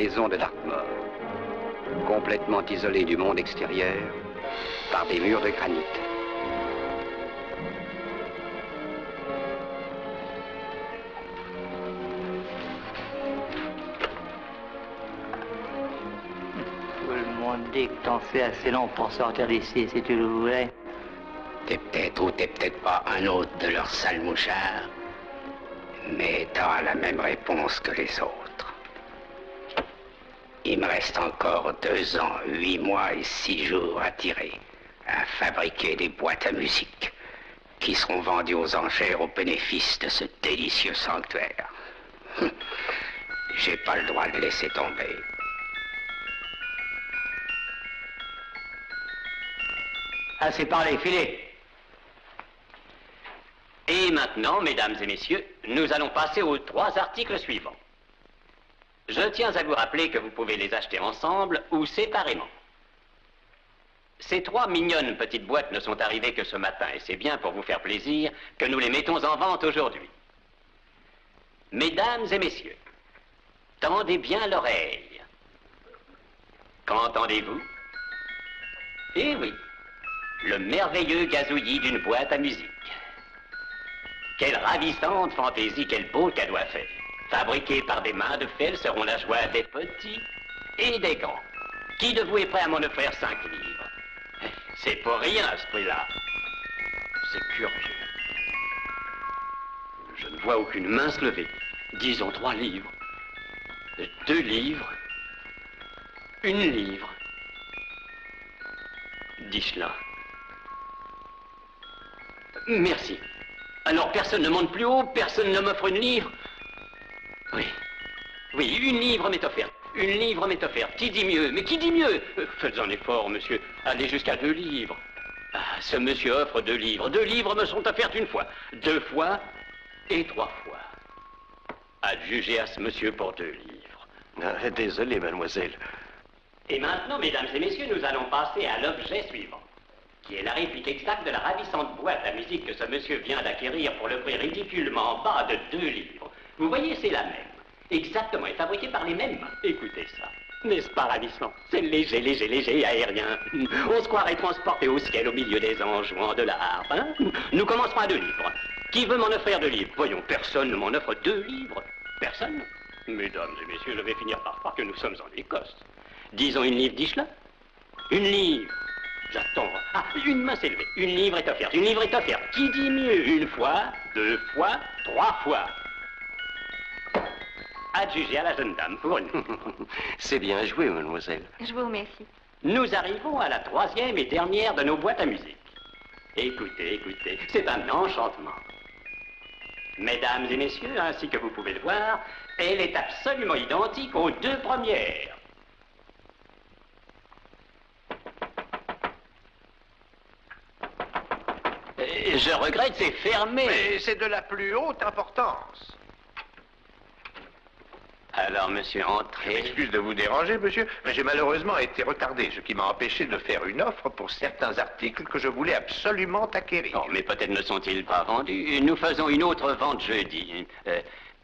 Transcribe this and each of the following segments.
maison de Dartmoor, complètement isolée du monde extérieur par des murs de granit. Tout le monde dit que t'en fais assez long pour sortir d'ici, si tu le voulais. T'es peut-être ou t'es peut-être pas un autre de leurs sales mouchards, mais t'auras la même réponse que les autres. Il me reste encore 2 ans, 8 mois et 6 jours à tirer, à fabriquer des boîtes à musique qui seront vendues aux enchères au bénéfice de ce délicieux sanctuaire. J'ai pas le droit de laisser tomber. Assez parlé, filez. Et maintenant, mesdames et messieurs, nous allons passer aux 3 articles suivants. Je tiens à vous rappeler que vous pouvez les acheter ensemble ou séparément. Ces 3 mignonnes petites boîtes ne sont arrivées que ce matin, et c'est bien pour vous faire plaisir que nous les mettons en vente aujourd'hui. Mesdames et messieurs, tendez bien l'oreille. Qu'entendez-vous? Eh oui, le merveilleux gazouillis d'une boîte à musique. Quelle ravissante fantaisie, quel beau cadeau à faire. Fabriqués par des mains de fer, seront la joie des petits et des grands. Qui de vous est prêt à m'en offrir 5 livres? C'est pour rien, ce prix-là. C'est curieux. Je ne vois aucune main se lever. Disons 3 livres. 2 livres. 1 livre. Dis cela. Merci. Alors personne ne monte plus haut, personne ne m'offre 1 livre. Oui. Oui, 1 livre m'est offerte. 1 livre m'est offerte. Qui dit mieux? Mais qui dit mieux? Faites un effort, monsieur. Allez jusqu'à 2 livres. Ah, ce monsieur offre 2 livres. 2 livres me sont offertes 1 fois, 2 fois et 3 fois. Adjugez à ce monsieur pour 2 livres. Ah, désolé, mademoiselle. Et maintenant, mesdames et messieurs, nous allons passer à l'objet suivant, qui est la réplique exacte de la ravissante boîte à musique que ce monsieur vient d'acquérir pour le prix ridiculement bas de 2 livres. Vous voyez, c'est la même. Exactement, et fabriquée par les mêmes mains. Écoutez ça. N'est-ce pas ravissant? C'est léger, léger, léger, aérien. On se croirait transporté au ciel au milieu des anges jouant de la harpe, hein? Nous commencerons à 2 livres. Qui veut m'en offrir 2 livres? Voyons, personne ne m'en offre 2 livres. Personne? Mesdames et messieurs, je vais finir par croire que nous sommes en Écosse. Disons 1 livre, dis-je là? 1 livre. J'attends. Ah, 1 main s'est levée. 1 livre est offerte. 1 livre est offerte. Qui dit mieux? 1 fois, 2 fois, 3 fois. Adjugé à la jeune dame pour 1. C'est bien joué, mademoiselle. Je vous remercie. Nous arrivons à la 3e et dernière de nos boîtes à musique. Écoutez, écoutez, c'est un enchantement. Mesdames et messieurs, ainsi que vous pouvez le voir, elle est absolument identique aux 2 premières. Je regrette, c'est fermé. Mais c'est de la plus haute importance. Alors, monsieur, Je entrez. m'excuse de vous déranger, monsieur, mais j'ai malheureusement été retardé, ce qui m'a empêché de faire une offre pour certains articles que je voulais absolument acquérir. Oh, mais peut-être ne sont-ils pas vendus. Nous faisons une autre vente jeudi.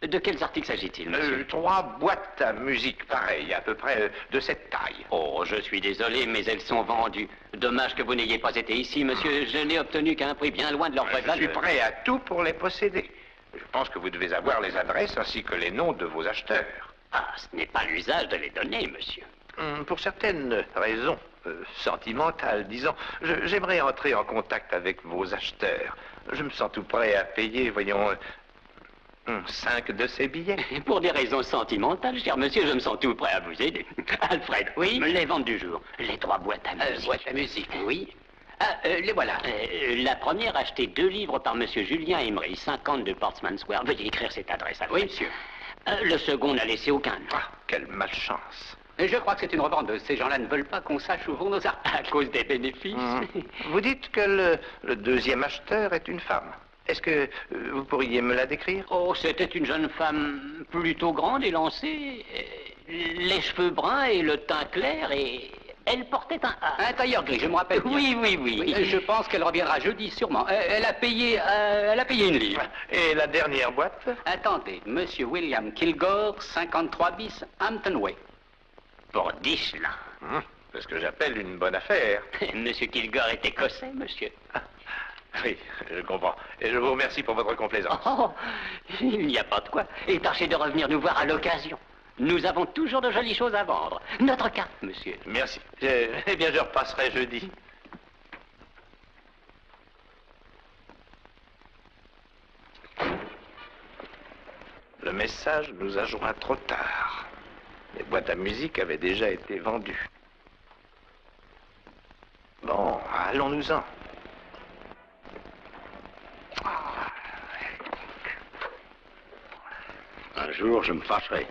De quels articles s'agit-il, monsieur? 3 boîtes à musique pareilles, à peu près de cette taille. Oh, je suis désolé, mais elles sont vendues. Dommage que vous n'ayez pas été ici, monsieur. Je n'ai obtenu qu'un prix bien loin de leur vraie Je suis valeur. prêt à tout pour les posséder. Je pense que vous devez avoir les adresses ainsi que les noms de vos acheteurs. Ah, ce n'est pas l'usage de les donner, monsieur. Pour certaines raisons sentimentales, disons, j'aimerais entrer en contact avec vos acheteurs. Je me sens tout prêt à payer, voyons, 5 de ces billets. Pour des raisons sentimentales, cher monsieur, je me sens tout prêt à vous aider. Alfred, Oui? les ventes du jour. Les 3 boîtes à musique. Boîte à musique, oui. Ah, les voilà. La première, achetée 2 livres par monsieur Julien Emery, 50 de Portsmouth Square. Veuillez écrire cette adresse, Alfred. Oui, monsieur. Le second n'a laissé aucun nom. Ah, quelle malchance. Je crois que c'est une revendeuse. Ces gens-là ne veulent pas qu'on sache où vont nos arts. À cause des bénéfices. Vous dites que le deuxième acheteur est une femme. Est-ce que vous pourriez me la décrire? Oh, c'était une jeune femme plutôt grande et lancée, les cheveux bruns et le teint clair, et elle portait Un tailleur gris, je me rappelle bien. Oui, oui, oui. Je pense qu'elle reviendra jeudi, sûrement. Elle a payé 1 livre. Et la dernière boîte? Attendez, monsieur William Kilgore, 53 bis, Hampton Way. dit cela? C'est ce que j'appelle une bonne affaire. Monsieur Kilgore est écossais, monsieur. Oui, je comprends. Et je vous remercie pour votre complaisance. Oh, il n'y a pas de quoi. Et tâchez de revenir nous voir à l'occasion. Nous avons toujours de jolies choses à vendre. Notre carte, monsieur. Merci. Eh bien, je repasserai jeudi. Le message nous a joint trop tard. Les boîtes à musique avaient déjà été vendues. Bon, allons-nous-en. Un jour, je me fâcherai.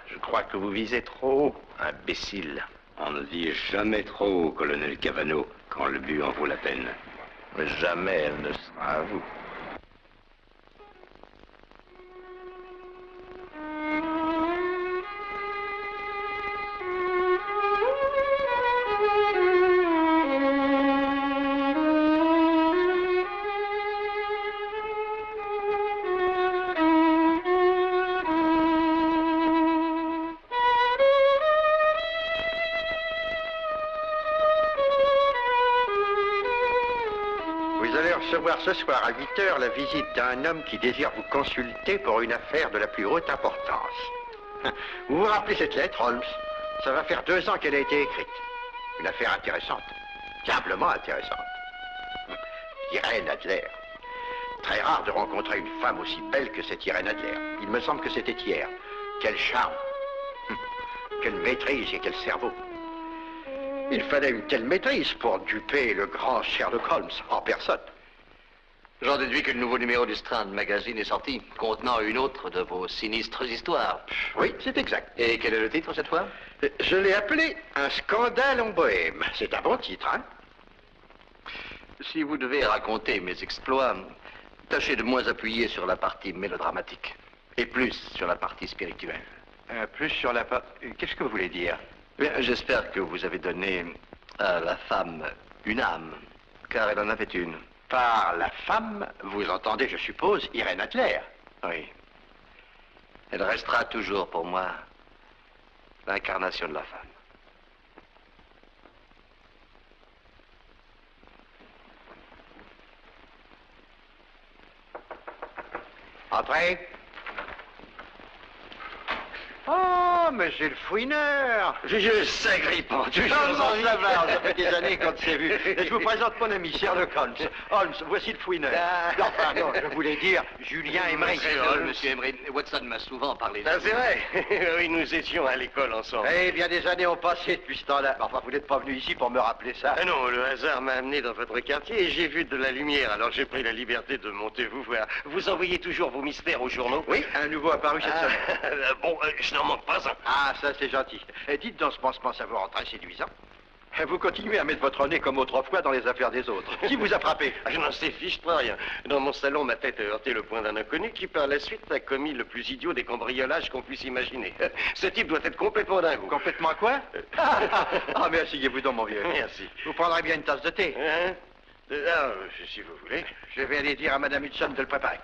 Je crois que vous visez trop haut, imbécile. On ne dit jamais trop haut, colonel Cavano, quand le but en vaut la peine. Mais jamais elle ne sera à vous. Recevoir ce soir à 8 heures la visite d'un homme qui désire vous consulter pour une affaire de la plus haute importance. Vous vous rappelez cette lettre, Holmes? Ça va faire 2 ans qu'elle a été écrite. Une affaire intéressante. Diablement intéressante. Irène Adler. Très rare de rencontrer une femme aussi belle que cette Irène Adler. Il me semble que c'était hier. Quel charme. Quelle maîtrise et quel cerveau. Il fallait une telle maîtrise pour duper le grand Sherlock Holmes en personne. J'en déduis que le nouveau numéro du Strand Magazine est sorti, contenant une autre de vos sinistres histoires. Oui, c'est exact. Et quel est le titre cette fois? Je l'ai appelé Un scandale en Bohème. C'est un bon titre, hein? Si vous devez raconter mes exploits, tâchez de moins appuyer sur la partie mélodramatique et plus sur la partie spirituelle. Plus sur la partie... Qu'est-ce que vous voulez dire? Bien, j'espère que vous avez donné à la femme une âme, car elle en avait une. Par la femme, vous entendez, je suppose, Irène Adler. Oui. Elle restera toujours pour moi l'incarnation de la femme. Entrez. Oh, monsieur le fouineur! Je sais, Grippon, toujours Comment ça va? Ça fait des années qu'on ne s'est vu. Et je vous présente mon ami Sherlock Holmes. Holmes, voici le fouineur. Non, pardon, je voulais dire Julien Emery. Monsieur Emery, Watson m'a souvent parlé de Ah, c'est vrai. Oui, nous étions à l'école ensemble. Eh bien, des années ont passé depuis ce temps-là. Enfin, vous n'êtes pas venu ici pour me rappeler ça. Ah non, le hasard m'a amené dans votre quartier et j'ai vu de la lumière, alors j'ai pris la liberté de monter vous voir. Vous envoyez toujours vos mystères aux journaux? Oui, un nouveau apparu cette semaine. Bon, je n'en manque pas un. Ah, ça c'est gentil. Et dites donc ce pansement savoir très séduisant. Vous continuez à mettre votre nez comme autrefois dans les affaires des autres. Qui vous a frappé? Je n'en sais fiche pas rien. Dans mon salon, ma tête a heurté le poing d'un inconnu qui, par la suite, a commis le plus idiot des cambriolages qu'on puisse imaginer. Ce type doit être complètement dingue. Complètement quoi? Ah, mais asseyez-vous donc, mon vieux. Merci. Vous prendrez bien une tasse de thé. Hein? Ah, si vous voulez. Je vais aller dire à Madame Hudson de le préparer.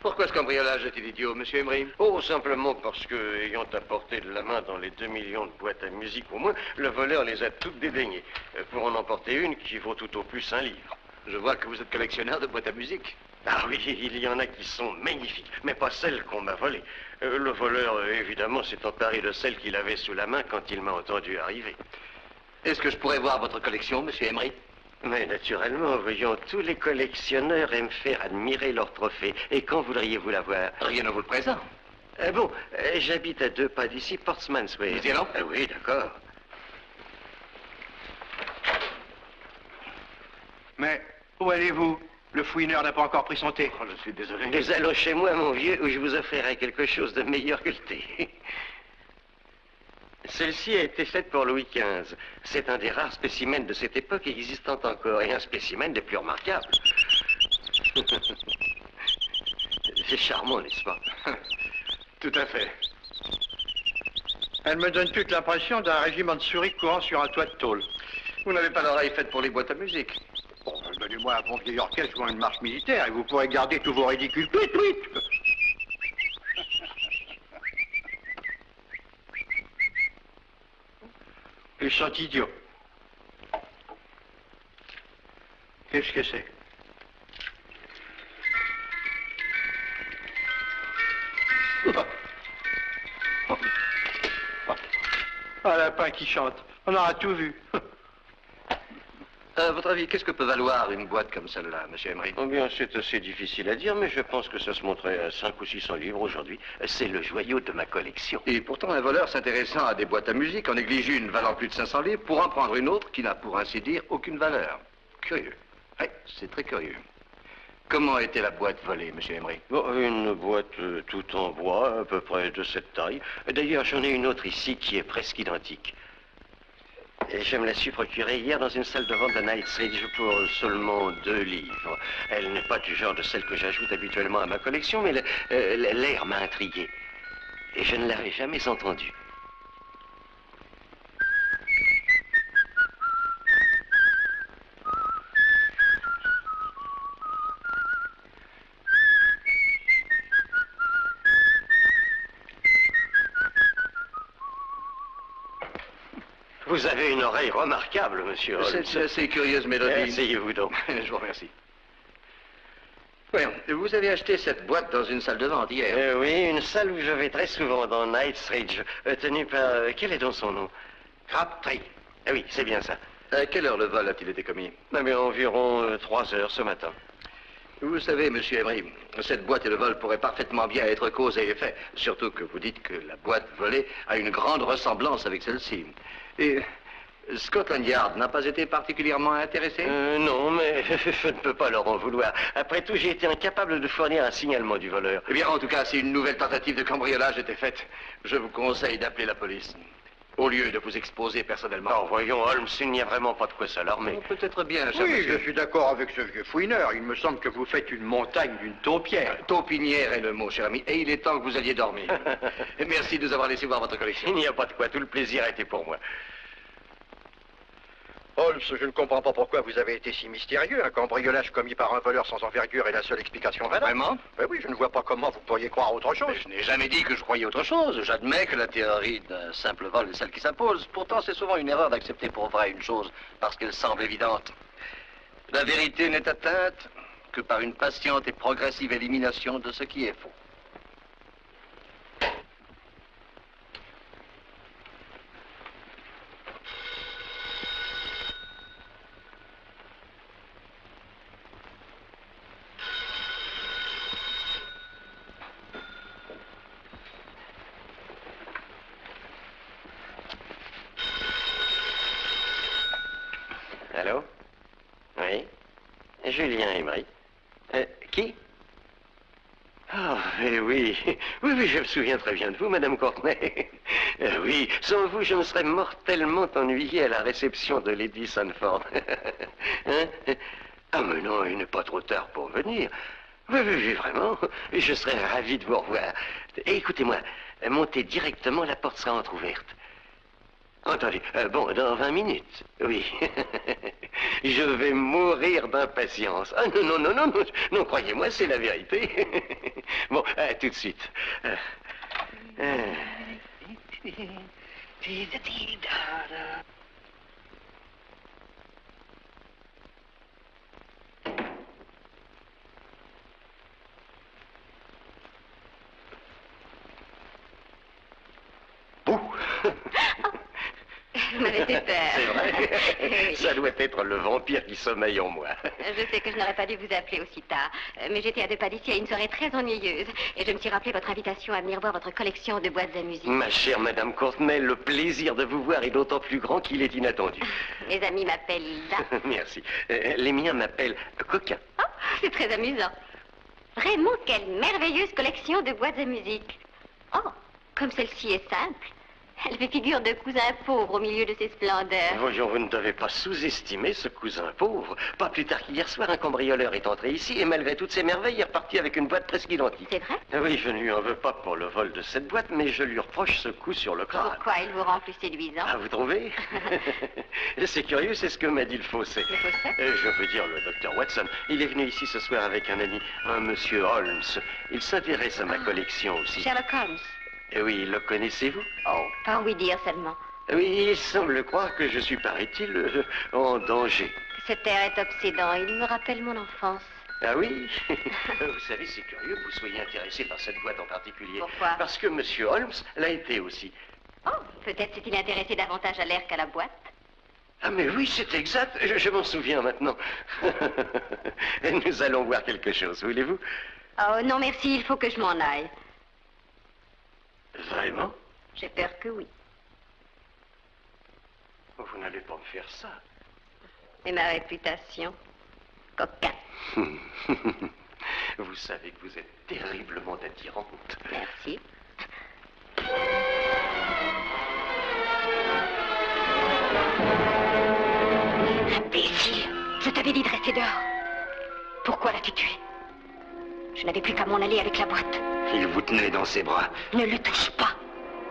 Pourquoi ce cambriolage est-il idiot, monsieur Emery? Oh, simplement parce que, ayant apporté de la main dans les 2 millions de boîtes à musique au moins, le voleur les a toutes dédaignées. Pour en emporter une qui vaut tout au plus un livre. Je vois que vous êtes collectionneur de boîtes à musique. Ah oui, il y en a qui sont magnifiques, mais pas celles qu'on m'a volées. Le voleur, évidemment, s'est emparé de celles qu'il avait sous la main quand il m'a entendu arriver. Est-ce que je pourrais voir votre collection, monsieur Emery? Mais naturellement, voyons, tous les collectionneurs aiment faire admirer leurs trophées. Et quand voudriez-vous la voir? Rien ne vous le présente. Bon, j'habite à 2 pas d'ici, Portsmouth Way. Vous y allons? Oui, d'accord. Mais où allez-vous? Le fouineur n'a pas encore pris son thé. Oh, je suis désolé. Nous allons chez moi, mon vieux, où je vous offrirai quelque chose de meilleur que le thé. Celle-ci a été faite pour Louis XV. C'est un des rares spécimens de cette époque existant encore, et un spécimen des plus remarquables. C'est charmant, n'est-ce pas? Tout à fait. Elle me donne toute l'impression d'un régiment de souris courant sur un toit de tôle. Vous n'avez pas l'oreille faite pour les boîtes à musique. Bon, donnez-moi un bon vieil orchestre ou une marche militaire et vous pourrez garder tous vos ridicules. Tweet, tweet. sont idiots. Qu'est-ce que c'est? Un lapin qui chante. On aura tout vu. À votre avis, qu'est-ce que peut valoir une boîte comme celle-là, monsieur Emery? Oh bien, c'est assez difficile à dire, mais je pense que ça se montrait à 500 ou 600 livres aujourd'hui. C'est le joyau de ma collection. Et pourtant, un voleur s'intéressant à des boîtes à musique en néglige une valant plus de 500 livres pour en prendre une autre qui n'a, pour ainsi dire, aucune valeur. Curieux. Oui, c'est très curieux. Comment était la boîte volée, monsieur Emery? Bon, une boîte tout en bois, à peu près de cette taille. D'ailleurs, j'en ai une autre ici qui est presque identique. Et je me la suis procurée hier dans une salle de vente de Knightsbridge pour seulement 2 livres. Elle n'est pas du genre de celle que j'ajoute habituellement à ma collection, mais l'air m'a intrigué. Et je ne l'avais jamais entendue. Vous avez une oreille remarquable, monsieur Holmes. C'est assez curieuse mélodie. Asseyez-vous donc. Je vous remercie. Voyons, vous avez acheté cette boîte dans une salle de vente hier. Oui, une salle où je vais très souvent, dans Knightsbridge, tenue par... quel est donc son nom? Crabtree. Ah oui, c'est bien ça. À quelle heure le vol a-t-il été commis? Environ 3 heures ce matin. Vous savez, monsieur Emery, cette boîte et le vol pourraient parfaitement bien être cause et effet. Surtout que vous dites que la boîte volée a une grande ressemblance avec celle-ci. Et Scotland Yard n'a pas été particulièrement intéressé? Non, mais je ne peux pas leur en vouloir. Après tout, j'ai été incapable de fournir un signalement du voleur. Eh bien, en tout cas, si une nouvelle tentative de cambriolage était faite, je vous conseille d'appeler la police. Au lieu de vous exposer personnellement. Oh, voyons, Holmes, il n'y a vraiment pas de quoi s'alarmer. Peut-être bien, cher Oui, monsieur. je suis d'accord avec ce vieux fouineur. Il me semble que vous faites une montagne d'une taupière. Taupinière est le mot, cher ami, et il est temps que vous alliez dormir. Et merci de nous avoir laissé voir votre collection. Il n'y a pas de quoi, tout le plaisir a été pour moi. Holmes, je ne comprends pas pourquoi vous avez été si mystérieux. Un cambriolage commis par un voleur sans envergure est la seule explication valable. Vraiment? Ben oui, je ne vois pas comment vous pourriez croire autre chose. Mais je n'ai jamais dit que je croyais autre chose. J'admets que la théorie d'un simple vol est celle qui s'impose. Pourtant, c'est souvent une erreur d'accepter pour vrai une chose parce qu'elle semble évidente. La vérité n'est atteinte que par une patiente et progressive élimination de ce qui est faux. Allô? Oui? Julien Emery. Qui? Ah, oui. Oui, je me souviens très bien de vous, Madame Courtenay. Oui, sans vous, je me serais mortellement ennuyé à la réception de Lady Sanford. Hein? Ah, mais non, il n'est pas trop tard pour venir. Oui, vraiment. Je serais ravi de vous revoir. Et écoutez-moi, montez directement, la porte sera entrouverte. Entendu. Bon, dans 20 minutes, oui. Je vais mourir d'impatience. Ah non, croyez-moi, c'est la vérité. Bon, à tout de suite. Bouh. Vous m'avez fait peur. C'est vrai. Oui. Ça doit être le vampire qui sommeille en moi. Je sais que je n'aurais pas dû vous appeler aussi tard, mais j'étais à 2 pas d'ici à une soirée très ennuyeuse. Et je me suis rappelé votre invitation à venir voir votre collection de boîtes à musique. Ma chère Madame Courtenay, le plaisir de vous voir est d'autant plus grand qu'il est inattendu. Mes amis m'appellent Hilda. Merci. Les miens m'appellent Coquin. Oh, c'est très amusant. Vraiment, quelle merveilleuse collection de boîtes à musique. Oh, comme celle-ci est simple. Elle fait figure de cousin pauvre au milieu de ses splendeurs. Voyons, vous ne devez pas sous-estimer ce cousin pauvre. Pas plus tard qu'hier soir, un cambrioleur est entré ici et malgré toutes ses merveilles, il est reparti avec une boîte presque identique. C'est vrai? Oui, je ne lui en veux pas pour le vol de cette boîte, mais je lui reproche ce coup sur le crâne. Pourquoi il vous rend plus séduisant? Ah, vous trouvez? C'est curieux, c'est ce que m'a dit le fausset. Le fausset? Je veux dire le docteur Watson. Il est venu ici ce soir avec un ami, un monsieur Holmes. Il s'intéresse à ma collection aussi. Sherlock Holmes. Oui, le connaissez-vous? Oh, pas oui dire seulement. Oui, il semble croire que je suis, paraît-il, en danger. Cet air est obsédant. Il me rappelle mon enfance. Ah oui? Vous savez, c'est curieux que vous soyez intéressé par cette boîte en particulier. Pourquoi? Parce que Monsieur Holmes l'a été aussi. Oh, peut-être s'est-il intéressé davantage à l'air qu'à la boîte. Ah mais oui, c'est exact. Je m'en souviens maintenant. Nous allons voir quelque chose, voulez-vous? Oh, non, merci. Il faut que je m'en aille. Vraiment? J'ai peur que oui. Vous n'allez pas me faire ça. Et ma réputation? Coquin. Vous savez que vous êtes terriblement attirante. Merci. Imbécile! Je t'avais dit de rester dehors. Pourquoi l'as-tu tué? Je n'avais plus qu'à m'en aller avec la boîte. Il vous tenait dans ses bras. Ne le touche pas.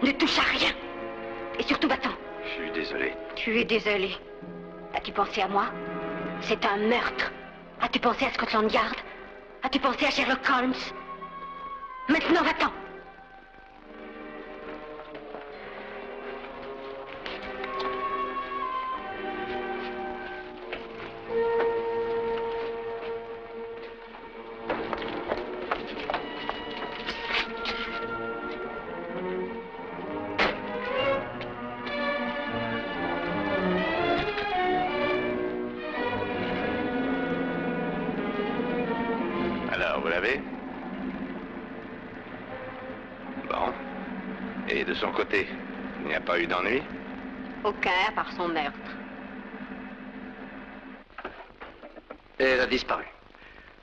Ne touche à rien. Et surtout, va-t'en. Je suis désolé. Tu es désolé. As-tu pensé à moi? C'est un meurtre. As-tu pensé à Scotland Yard? As-tu pensé à Sherlock Holmes? Maintenant, va-t'en. Alors, vous l'avez? Bon. Et de son côté, il n'y a pas eu d'ennui? Aucun, à part son meurtre. Et elle a disparu.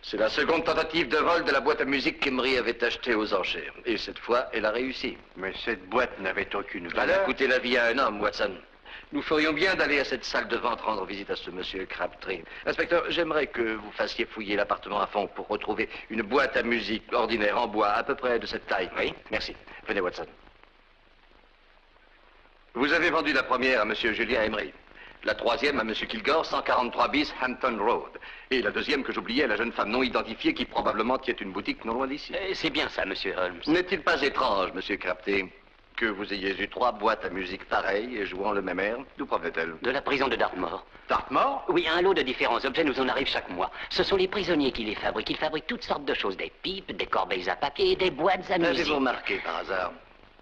C'est la seconde tentative de vol de la boîte à musique qu'Emery avait achetée aux enchères. Et cette fois, elle a réussi. Mais cette boîte n'avait aucune Elle a valeur. coûté la vie à un homme, Watson. Nous ferions bien d'aller à cette salle de vente rendre visite à ce monsieur Crabtree. Inspecteur, j'aimerais que vous fassiez fouiller l'appartement à fond pour retrouver une boîte à musique ordinaire en bois, à peu près de cette taille. Oui, merci. Venez, Watson. Vous avez vendu la première à monsieur Julien Emery. La troisième à monsieur Kilgore, 143 bis Hampton Road. Et la deuxième que j'oubliais à la jeune femme non identifiée qui probablement tient une boutique non loin d'ici. C'est bien ça, monsieur Holmes. N'est-il pas étrange, monsieur Crabtree, que vous ayez eu 3 boîtes à musique pareilles et jouant le même air? D'où provenait-elle? De la prison de Dartmoor. Dartmoor? Oui, un lot de différents objets nous en arrive chaque mois. Ce sont les prisonniers qui les fabriquent. Ils fabriquent toutes sortes de choses. Des pipes, des corbeilles à papier, des boîtes à musique. Avez-vous remarqué par hasard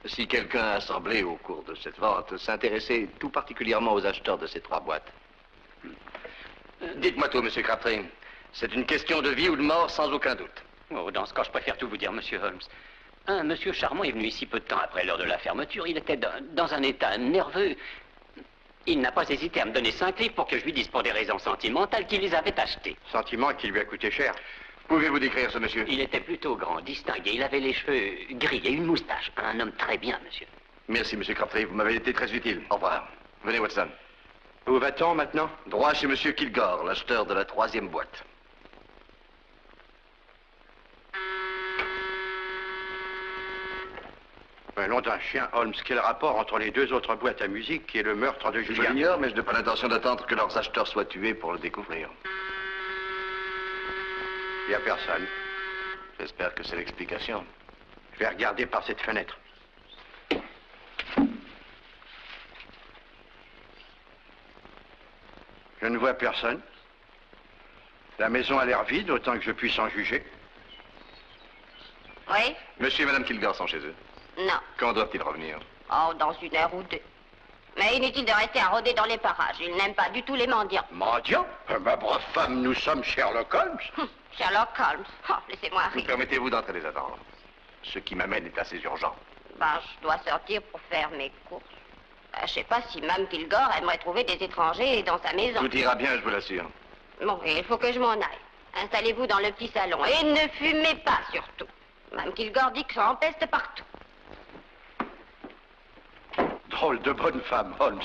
si quelqu'un a semblé au cours de cette vente s'intéresser tout particulièrement aux acheteurs de ces 3 boîtes? Dites-moi tout, monsieur Crabtree. C'est une question de vie ou de mort sans aucun doute. Oh, dans ce cas, je préfère tout vous dire, monsieur Holmes. Un monsieur charmant est venu ici peu de temps après l'heure de la fermeture. Il était dans un état nerveux. Il n'a pas hésité à me donner 5 livres pour que je lui dise pour des raisons sentimentales qu'il les avait achetés. Sentiment qui lui a coûté cher. Pouvez-vous décrire ce monsieur? Il était plutôt grand, distingué. Il avait les cheveux gris et une moustache. Un homme très bien, monsieur. Merci, monsieur Crabtree. Vous m'avez été très utile. Au revoir. Venez, Watson. Où va-t-on maintenant? Droit chez monsieur Kilgore, l'acheteur de la 3e boîte. Nom d'un chien, Holmes, quel rapport entre les 2 autres boîtes à musique et le meurtre de Je Julien? l'ignore, mais je n'ai pas l'intention d'attendre que leurs acheteurs soient tués pour le découvrir. Il n'y a personne. J'espère que c'est l'explication. Je vais regarder par cette fenêtre. Je ne vois personne. La maison a l'air vide, autant que je puisse en juger. Oui? Monsieur et madame Kilgore sont chez eux. Non. Quand doivent-ils revenir? Oh, dans 1 heure ou 2. Mais inutile de rester à rôder dans les parages. Il n'aime pas du tout les mendiants. Mendiant? Ma brave femme, nous sommes Sherlock Holmes. Sherlock Holmes. Oh, laissez-moi Vous rire. permettez-vous d'entrer les attendre? Ce qui m'amène est assez urgent. Ben, je dois sortir pour faire mes courses. Ben, je sais pas si Mme Kilgore aimerait trouver des étrangers dans sa maison. Tout ira bien, je vous l'assure. Bon, il faut que je m'en aille. Installez-vous dans le petit salon. Et ne fumez pas, surtout. Mme Kilgore dit que ça empeste partout. Drôle de bonne femme, Holmes.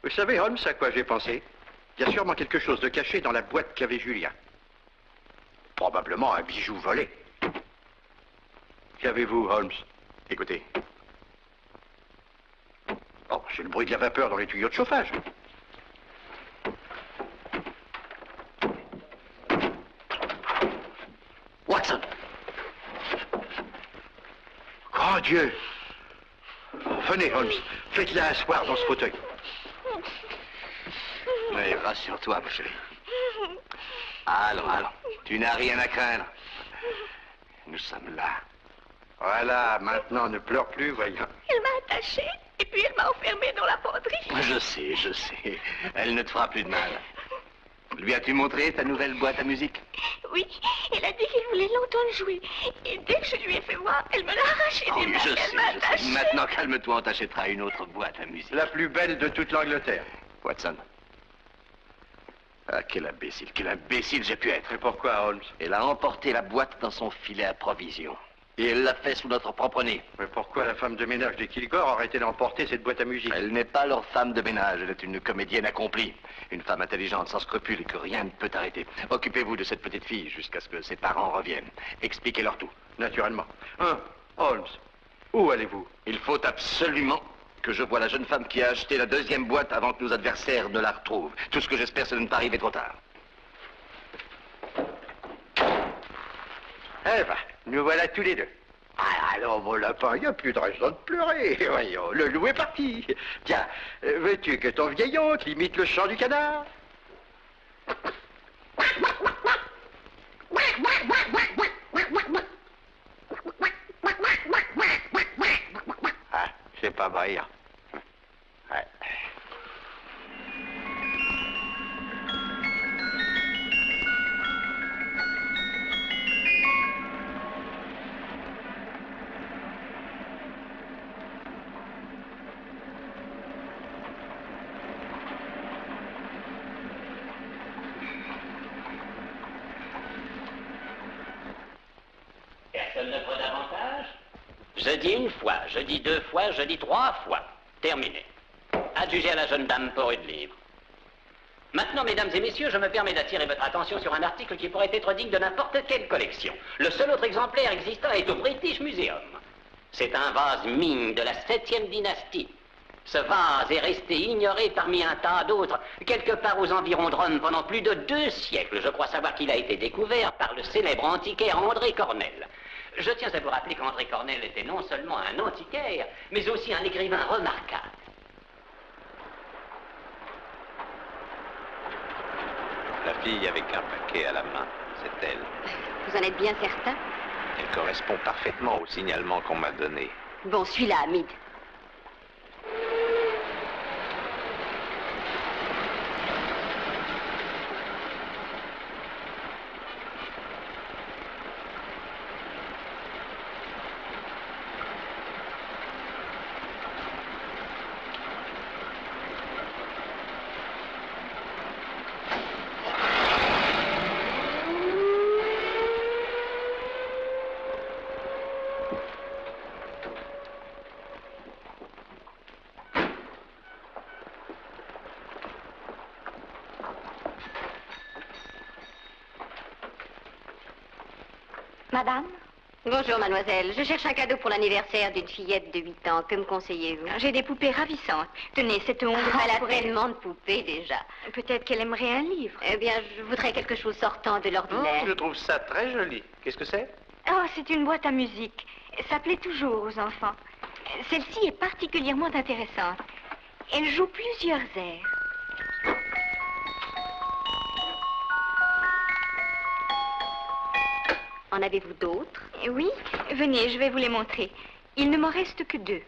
Vous savez, Holmes, à quoi j'ai pensé? Il y a sûrement quelque chose de caché dans la boîte qu'avait Julien. Probablement un bijou volé. Qu'avez-vous, Holmes? Écoutez. Oh, c'est le bruit de la vapeur dans les tuyaux de chauffage. Watson! Grand Dieu! Venez, Holmes, faites-la asseoir dans ce fauteuil. Mais rassure-toi, ma chérie. Allons, tu n'as rien à craindre. Nous sommes là. Voilà, maintenant ne pleure plus, voyons. Elle m'a attachée et puis elle m'a enfermée dans la penderie. Je sais. Elle ne te fera plus de mal. Lui as-tu montré ta nouvelle boîte à musique? Oui, elle a dit qu'elle voulait l'entendre jouer. Et dès que je lui ai fait voir, elle me l'a arraché des mains. Je sais. Maintenant, calme-toi, on t'achètera une autre boîte à musique. La plus belle de toute l'Angleterre. Watson. Ah, quel imbécile j'ai pu être. Et pourquoi, Holmes? Elle a emporté la boîte dans son filet à provisions. Et elle l'a fait sous notre propre nez. Mais pourquoi la femme de ménage des Kilgore aurait-elle emporté cette boîte à musique? Elle n'est pas leur femme de ménage, elle est une comédienne accomplie. Une femme intelligente, sans scrupules et que rien ne peut arrêter. Occupez-vous de cette petite fille jusqu'à ce que ses parents reviennent. Expliquez-leur tout. Naturellement. Holmes, où allez-vous? Il faut absolument que je voie la jeune femme qui a acheté la deuxième boîte avant que nos adversaires ne la retrouvent. Tout ce que j'espère, c'est de ne pas arriver trop tard. Eh ben, nous voilà tous les deux. Ah, alors, mon lapin, il n'y a plus de raison de pleurer. Voyons, le loup est parti. Tiens, veux-tu que ton vieil oncle imite le chant du canard? Ah, c'est pas brillant. Ouais. Personne ne prend davantage? Je dis une fois, je dis deux fois, je dis trois fois. Terminé. Adjugé à la jeune dame pour une livre. Maintenant, mesdames et messieurs, je me permets d'attirer votre attention sur un article qui pourrait être digne de n'importe quelle collection. Le seul autre exemplaire existant est au British Museum. C'est un vase Ming de la 7e dynastie. Ce vase est resté ignoré parmi un tas d'autres, quelque part aux environs de Rome pendant plus de 2 siècles. Je crois savoir qu'il a été découvert par le célèbre antiquaire André Cornell. Je tiens à vous rappeler qu'André Cornell était non seulement un antiquaire, mais aussi un écrivain remarquable. La fille avec un paquet à la main, c'est elle. Vous en êtes bien certain? Elle correspond parfaitement au signalement qu'on m'a donné. Bon, suis-là, Hamid. Madame? Bonjour, mademoiselle. Je cherche un cadeau pour l'anniversaire d'une fillette de 8 ans. Que me conseillez-vous? J'ai des poupées ravissantes. Tenez, cette ongle Elle a tellement de poupées, déjà. Peut-être qu'elle aimerait un livre. Eh bien, je voudrais quelque chose sortant de l'ordinaire. Je trouve ça très joli. Qu'est-ce que c'est? Oh, c'est une boîte à musique. Ça plaît toujours aux enfants. Celle-ci est particulièrement intéressante. Elle joue plusieurs airs. En avez-vous d'autres? Oui, venez, je vais vous les montrer. Il ne m'en reste que 2.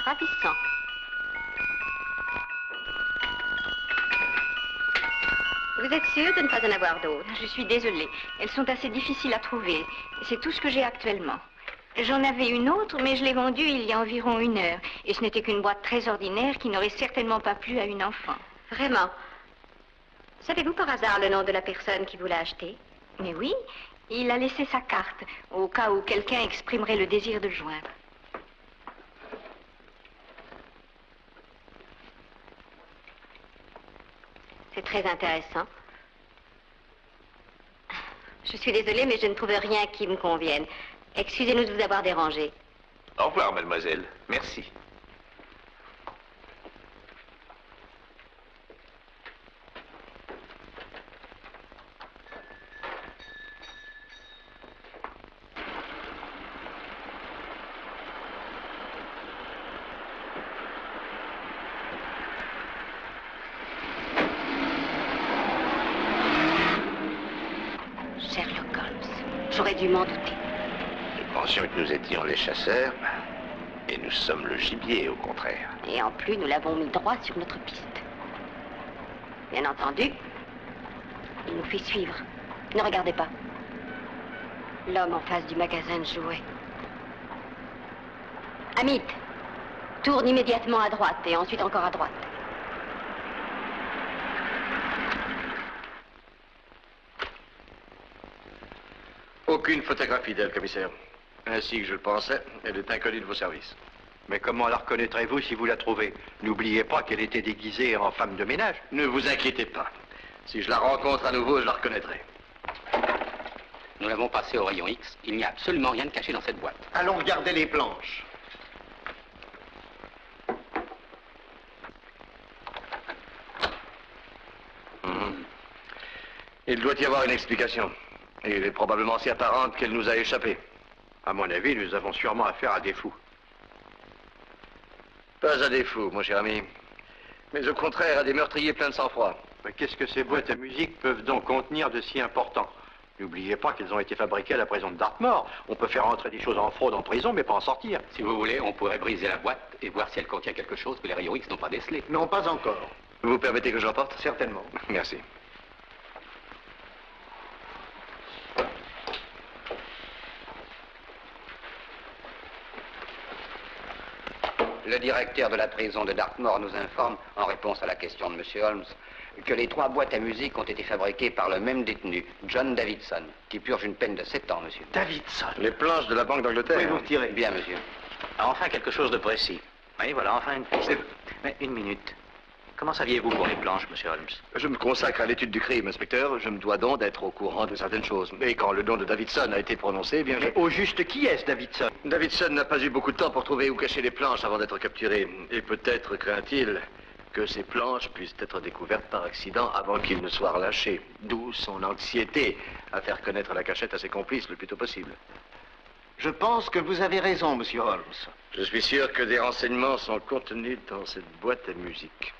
Ravissant. Vous êtes sûr de ne pas en avoir d'autres? Je suis désolée. Elles sont assez difficiles à trouver. C'est tout ce que j'ai actuellement. J'en avais une autre, mais je l'ai vendue il y a environ 1 heure. Et ce n'était qu'une boîte très ordinaire qui n'aurait certainement pas plu à une enfant. Vraiment? Savez-vous par hasard le nom de la personne qui vous l'a acheté? Mais oui, il a laissé sa carte, au cas où quelqu'un exprimerait le désir de le joindre. C'est très intéressant. Je suis désolée, mais je ne trouve rien qui me convienne. Excusez-nous de vous avoir dérangé. Au revoir, mademoiselle. Merci. Sherlock Holmes, j'aurais dû m'en douter. Nous pensions que nous étions les chasseurs, et nous sommes le gibier, au contraire. Et en plus, nous l'avons mis droit sur notre piste. Bien entendu, il nous fait suivre. Ne regardez pas. L'homme en face du magasin de jouets. Hamid, tourne immédiatement à droite et ensuite encore à droite. Aucune photographie d'elle, commissaire. Ainsi que je le pensais, elle est inconnue de vos services. Mais comment la reconnaîtrez-vous si vous la trouvez? N'oubliez pas qu'elle était déguisée en femme de ménage. Ne vous inquiétez pas. Si je la rencontre à nouveau, je la reconnaîtrai. Nous l'avons passée au rayon X. Il n'y a absolument rien de caché dans cette boîte. Allons regarder les planches. Il doit y avoir une explication. Et elle est probablement si apparente qu'elle nous a échappé. À mon avis, nous avons sûrement affaire à des fous. Pas à des fous, mon cher ami. Mais au contraire, à des meurtriers pleins de sang-froid. Mais qu'est-ce que ces boîtes à musique peuvent donc contenir de si important? N'oubliez pas qu'elles ont été fabriquées à la prison de Dartmoor. On peut faire entrer des choses en fraude en prison, mais pas en sortir. Si vous voulez, on pourrait briser la boîte et voir si elle contient quelque chose que les rayons X n'ont pas décelé. Non, pas encore. Vous permettez que je l'emporte? Certainement. Merci. Le directeur de la prison de Dartmoor nous informe, en réponse à la question de M. Holmes, que les 3 boîtes à musique ont été fabriquées par le même détenu, John Davidson, qui purge une peine de 7 ans, monsieur. Davidson? Les planches de la Banque d'Angleterre. Oui, vous retirez. Bien, monsieur. Enfin, quelque chose de précis. Oui, voilà, enfin une piste. Mais une minute. Comment saviez-vous pour les planches, monsieur Holmes? Je me consacre à l'étude du crime, inspecteur. Je me dois donc d'être au courant de certaines choses. Et quand le nom de Davidson a été prononcé, bien... Mais au juste, qui est-ce, Davidson? Davidson n'a pas eu beaucoup de temps pour trouver où cacher les planches avant d'être capturé. Et peut-être craint-il que ces planches puissent être découvertes par accident avant qu'il ne soit relâché. D'où son anxiété à faire connaître la cachette à ses complices le plus tôt possible. Je pense que vous avez raison, monsieur Holmes. Je suis sûr que des renseignements sont contenus dans cette boîte à musique.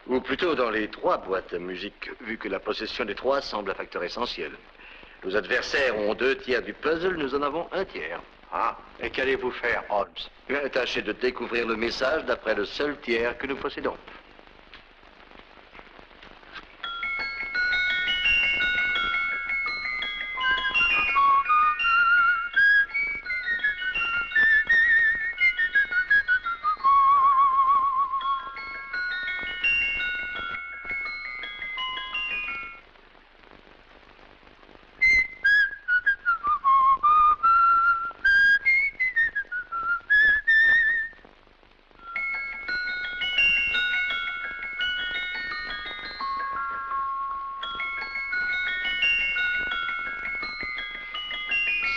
Ou plutôt dans les 3 boîtes à musique, vu que la possession des 3 semble un facteur essentiel. Nos adversaires ont 2 tiers du puzzle, nous en avons 1 tiers. Ah, et qu'allez-vous faire, Holmes? Tâchez de découvrir le message d'après le seul tiers que nous possédons.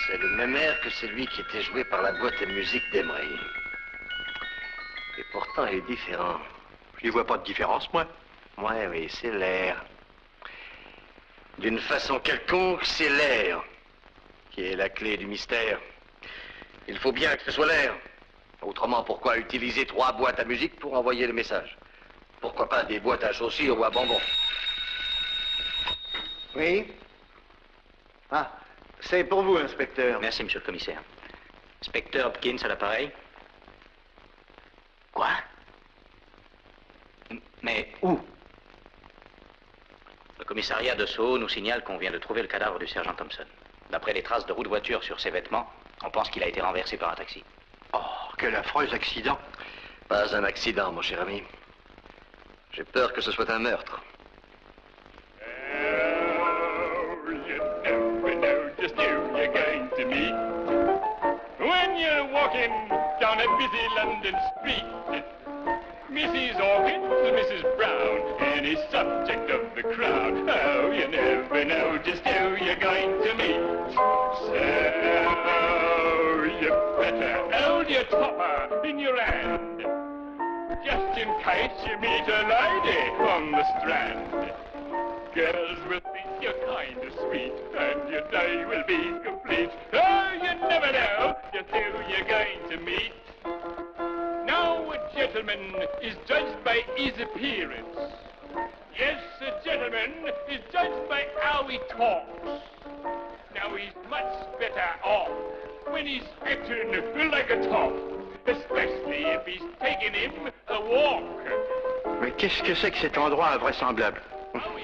C'est le même air que celui qui était joué par la boîte à musique d'Emery. Et pourtant, il est différent. Je n'y vois pas de différence, moi. Ouais, oui, c'est l'air. D'une façon quelconque, c'est l'air qui est la clé du mystère. Il faut bien que ce soit l'air. Autrement, pourquoi utiliser 3 boîtes à musique pour envoyer le message? Pourquoi pas des boîtes à chaussures ou à bonbons? Oui? Ah, c'est pour vous, inspecteur. Merci, monsieur le commissaire. Inspecteur Hopkins à l'appareil. Quoi? Mais où? Le commissariat de Soho nous signale qu'on vient de trouver le cadavre du sergent Thompson. D'après les traces de roue de voiture sur ses vêtements, on pense qu'il a été renversé par un taxi. Oh, quel affreux accident. Pas un accident, mon cher ami. J'ai peur que ce soit un meurtre. When you're walking down a busy London street, Mrs. Hawkins, Mrs. Brown, any subject of the crowd. Oh, you never know just who you're going to meet. So better hold your topper in your hand, just in case you meet a lady on the strand. Girls will think you're kind of sweet, and your day will be complete. Oh, you never know just who you're going to meet. Now a gentleman is judged by his appearance. Yes, a gentleman is judged by how he talks. Now he's much better off when he's acting like a top, especially if he's taking him a walk. Mais qu'est-ce que c'est que cet endroit invraisemblable?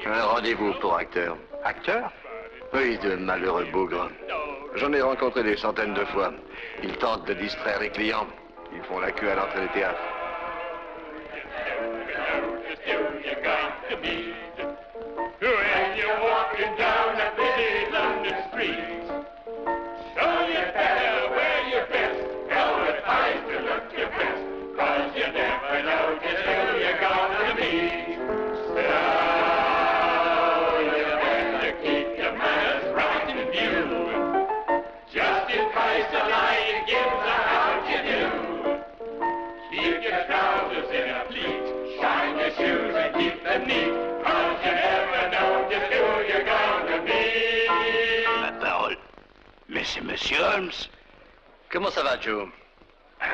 Un rendez-vous pour acteurs. Acteur? Oui, de malheureux bougres. J'en ai rencontré des centaines de fois. Ils tentent de distraire les clients. Ils font la queue à l'entrée des théâtres. When you're walking down a busy London street, so you better wear your best, advertise to look your best, 'cause you never know just who you're gonna meet. So you better keep your manners right in view, just in case the lion gives a how you do. Keep your trousers in a pleat, shine your shoes and keep them neat, 'cause you never know just who you're gonna be. Ma parole. Mais c'est Monsieur Holmes. Comment ça va, Joe?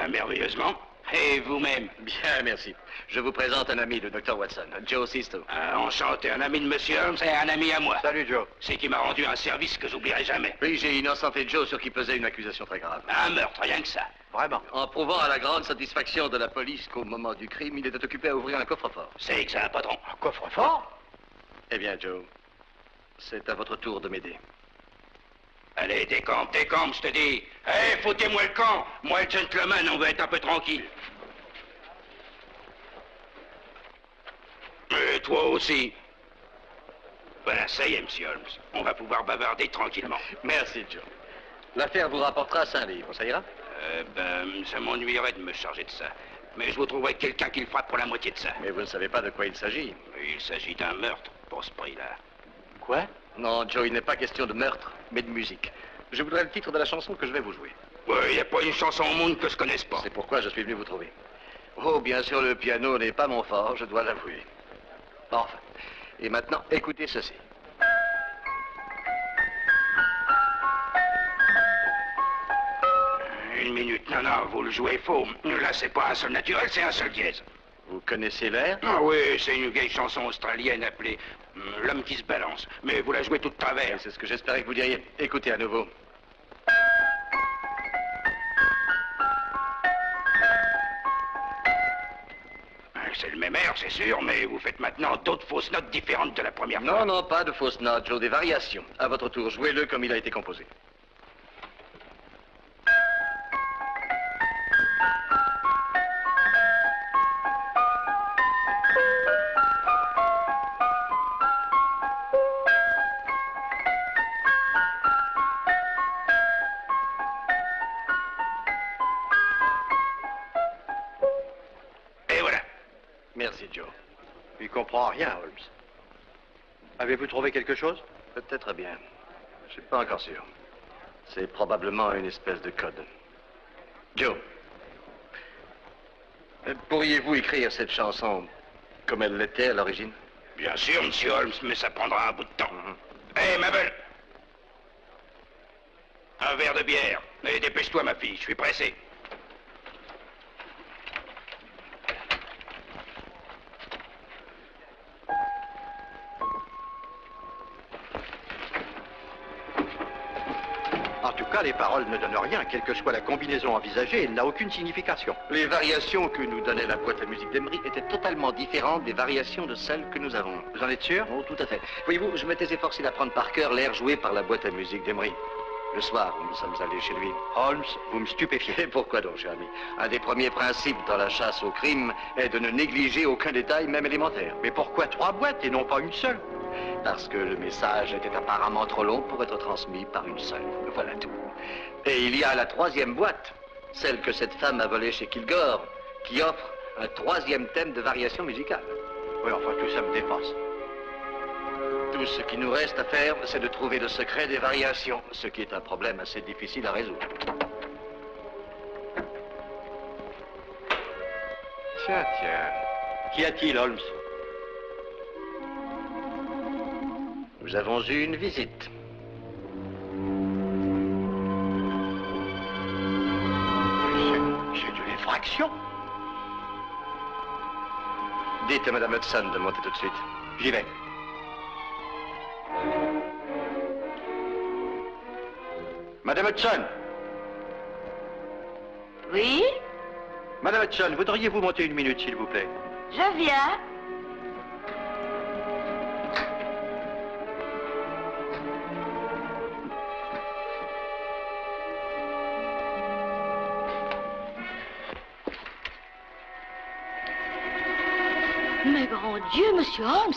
Merveilleusement. Et vous-même? Bien, merci. Je vous présente un ami de Dr. Watson, Joe Sisto. Enchanté, un ami de Monsieur Holmes et un ami à moi. Salut, Joe. C'est qui m'a rendu un service que j'oublierai jamais. Oui, j'ai innocenté Joe sur qui pesait une accusation très grave. Un meurtre, rien que ça. Vraiment. En prouvant à la grande satisfaction de la police qu'au moment du crime, il était occupé à ouvrir un coffre-fort. C'est que ça, patron. Un coffre-fort? Eh bien, Joe, c'est à votre tour de m'aider. Allez, décampe, je te dis. Hé, foutez-moi le camp. Moi, le gentleman, on veut être un peu tranquille. Et toi aussi. Voilà, ça y est, Monsieur Holmes. On va pouvoir bavarder tranquillement. Merci, Joe. L'affaire vous rapportera 5 livres, ça ira? Ça m'ennuierait de me charger de ça. Mais je vous trouverai quelqu'un qui le fera pour la moitié de ça. Mais vous ne savez pas de quoi il s'agit. Il s'agit d'un meurtre, pour ce prix-là. Quoi? Non, Joe, il n'est pas question de meurtre, mais de musique. Je voudrais le titre de la chanson que je vais vous jouer. Il n'y a pas une chanson au monde que je connaisse pas. C'est pourquoi je suis venu vous trouver. Oh, bien sûr, le piano n'est pas mon fort, je dois l'avouer. Enfin. Et maintenant, écoutez ceci. Une minute, non, vous le jouez faux. Là, c'est pas un sol naturel, c'est un sol dièse. Vous connaissez l'air? Ah oui, c'est une vieille chanson australienne appelée L'homme qui se balance. Mais vous la jouez toute travers. C'est ce que j'espérais que vous diriez. Écoutez à nouveau. C'est le même air, c'est sûr, mais vous faites maintenant d'autres fausses notes différentes de la première fois. Non, non, pas de fausses notes, Joe, des variations. À votre tour, jouez-le comme il a été composé. Merci, Joe. Il comprend rien, Holmes. Avez-vous trouvé quelque chose? Peut-être bien. Je suis pas encore sûr. C'est probablement une espèce de code. Joe, pourriez-vous écrire cette chanson comme elle l'était à l'origine? Bien sûr, Monsieur Holmes, mais ça prendra un bout de temps. Hé, Mabel! Un verre de bière. Et dépêche-toi, ma fille, je suis pressé. En tout cas, les paroles ne donnent rien. Quelle que soit la combinaison envisagée, elle n'a aucune signification. Les variations que nous donnait la boîte à musique d'Emery étaient totalement différentes des variations de celles que nous avons. Vous en êtes sûr? Oh, tout à fait. Voyez-vous, je m'étais efforcé d'apprendre par cœur l'air joué par la boîte à musique d'Emery. Le soir où nous sommes allés chez lui. Holmes, vous me stupéfiez. Et pourquoi donc, cher ami? Un des premiers principes dans la chasse au crime est de ne négliger aucun détail, même élémentaire. Mais pourquoi 3 boîtes et non pas une seule? Parce que le message était apparemment trop long pour être transmis par une seule. Voilà tout. Et il y a la 3e boîte, celle que cette femme a volée chez Kilgore, qui offre un 3e thème de variation musicale. Oui, enfin, tout ça me dépasse. Tout ce qui nous reste à faire, c'est de trouver le secret des variations, ce qui est un problème assez difficile à résoudre. Tiens, tiens. Qu'y a-t-il, Holmes? Nous avons eu une visite. C'est une effraction. Dites à Madame Hudson de monter tout de suite. J'y vais. Madame Hudson. Oui, Madame Hudson, voudriez-vous monter une minute, s'il vous plaît? je viens. Mais grand Dieu, monsieur Holmes,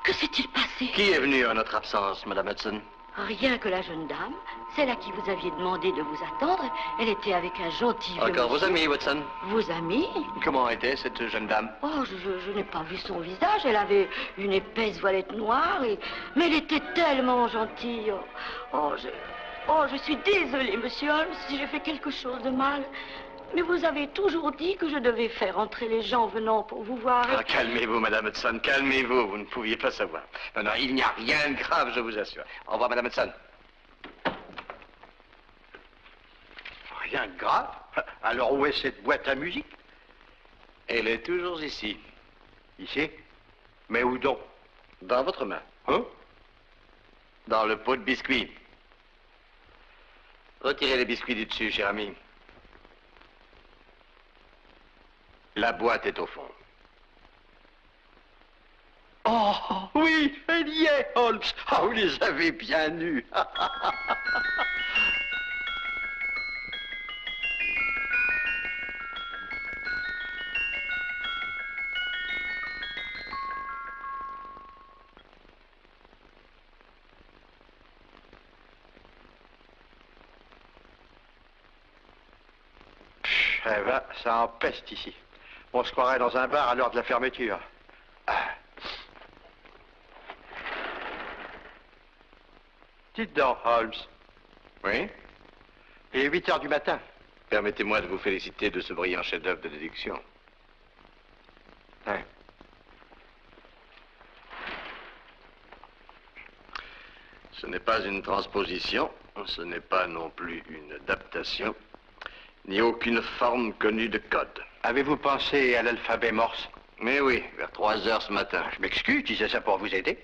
que s'est-il passé? Qui est venu en notre absence, Madame Hudson? Rien que la jeune dame, celle à qui vous aviez demandé de vous attendre. Elle était avec un gentil vieux Encore vos monsieur. amis, Watson? Vos amis? Comment était cette jeune dame? Oh, je n'ai pas vu son visage. Elle avait une épaisse voilette noire, mais elle était tellement gentille. Je suis désolée, monsieur Holmes, si j'ai fait quelque chose de mal. Mais vous avez toujours dit que je devais faire entrer les gens venant pour vous voir. Ah, calmez-vous, Madame Hudson, calmez-vous. Vous ne pouviez pas savoir. Non, non, il n'y a rien de grave, je vous assure. Au revoir, Madame Hudson. Rien de grave. Alors où est cette boîte à musique? Elle est toujours ici. Ici? Mais où donc? Dans votre main. Hein? Dans le pot de biscuits. Retirez les biscuits du dessus, cher ami. La boîte est au fond. Oh, oui, elle y est, Holmes. Ah, vous les avez bien eus. Eh ben, ça empeste ici. On se croirait dans un bar à l'heure de la fermeture. Ah. Dites donc, Holmes. Oui? Il est 8 heures du matin. Permettez-moi de vous féliciter de ce brillant chef-d'œuvre de déduction. Ouais. Ce n'est pas une transposition, ce n'est pas non plus une adaptation, ni aucune forme connue de code. Avez-vous pensé à l'alphabet morse? Mais oui, vers 3 heures ce matin. Je m'excuse, je disais ça pour vous aider.